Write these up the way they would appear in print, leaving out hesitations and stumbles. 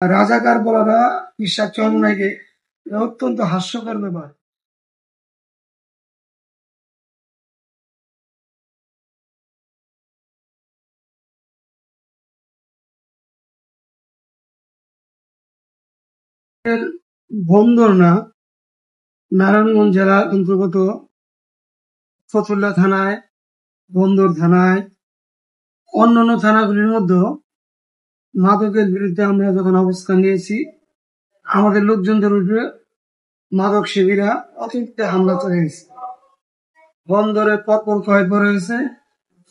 রাজাকার বলাটা ঈশ্বর চরমনাইকে অত্যন্ত হাস্যকর ব্যাপার। বন্দর না, নারায়ণগঞ্জ জেলার অন্তর্গত ফতুল্লা থানায়, বন্দর থানায়, অন্যান্য থানাগুলির মধ্যে মাদকের বিরুদ্ধে আমরা যখন অবস্থান নিয়েছি, আমাদের লোকজনদের উপরে মাদক সেবীরা অতিরিক্ত হামলা চালিয়েছে। বন্দরে পরপর কয়েকবার হয়েছে,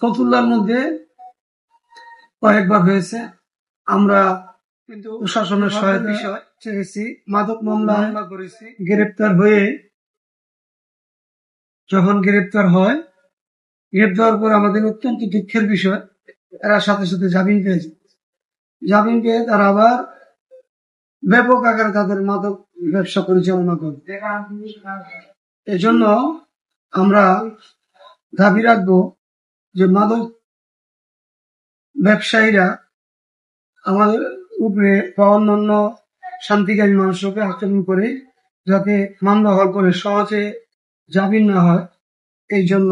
ফতুল্লার মধ্যে কয়েকবার হয়েছে। আমরা কিন্তু প্রশাসনের সহায়তা চেয়েছি, মাদক মামলা করেছি। গ্রেপ্তার হয়ে যখন গ্রেপ্তার হয়, গ্রেপ্তার পর আমাদের অত্যন্ত দুঃখের বিষয়, এরা সাথে সাথে জামিন পেয়েছে। জামিন পেয়ে তারা আবার ব্যাপক আকারে তাদের মাদক ব্যবসা পরিচালনা করে। এজন্য আমরা দাবি রাখবো যে মাদক ব্যবসায়ীরা আমাদের উপরে বা অন্যান্য শান্তিকামী মানুষকে আক্রমণ করে, যাতে মামলা হওয়ার পরে সহজে জামিন না হয়, এই জন্য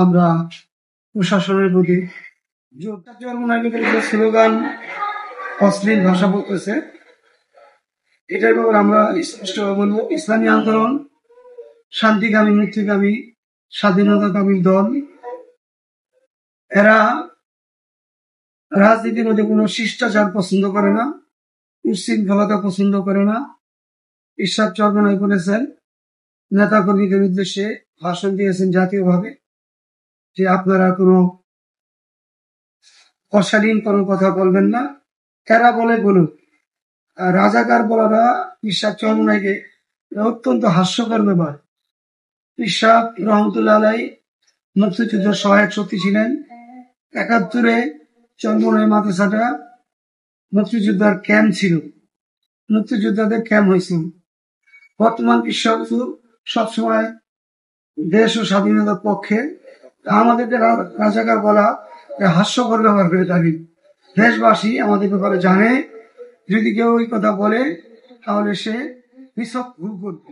আমরা প্রশাসনের প্রতি স্লোগান অশ্লীল ভাষা বলতেছে, এটার ব্যাপারে আমরা স্পষ্ট বলবো, ইসলামী আন্দোলন শান্তিকামী, মুক্তিকামী, স্বাধীনতাকামী দল। এরা রাজনীতির মধ্যে কোনো শিষ্টাচার পছন্দ করে না, উশৃঙ্খলতা পছন্দ করে না। ঈশ্বর চরমনাই বলেছেন, নেতা কর্মীদের উদ্দেশ্যে ভাষণ দিয়েছেন জাতীয়ভাবে, যে আপনারা কোনো অশালীন কোনো কথা বলবেন না। এরা বলে বলুক, রাজাকার বলাটা ঈশ্বর চরমনাইকে অত্যন্ত হাস্যকর ব্যাপার। ঈশ্বর রহমতুল্লাহ আলাই মুক্তিযুদ্ধ সহায়ক শক্তি ছিলেন। ৭১ চরমনাই মাদ্রাসাটা মুক্তিযোদ্ধার ক্যাম্প ছিল, মুক্তিযোদ্ধাদের ক্যাম্প হয়েছিল। বর্তমান কৃষক সবসময় দেশ ও স্বাধীনতার পক্ষে। আমাদের রাজাকার বলা হাস্যকর ব্যবহার করে থাকি। দেশবাসী আমাদের ব্যাপারে জানে, যদি কেউ ওই কথা বলে তাহলে সে ভুল করবে।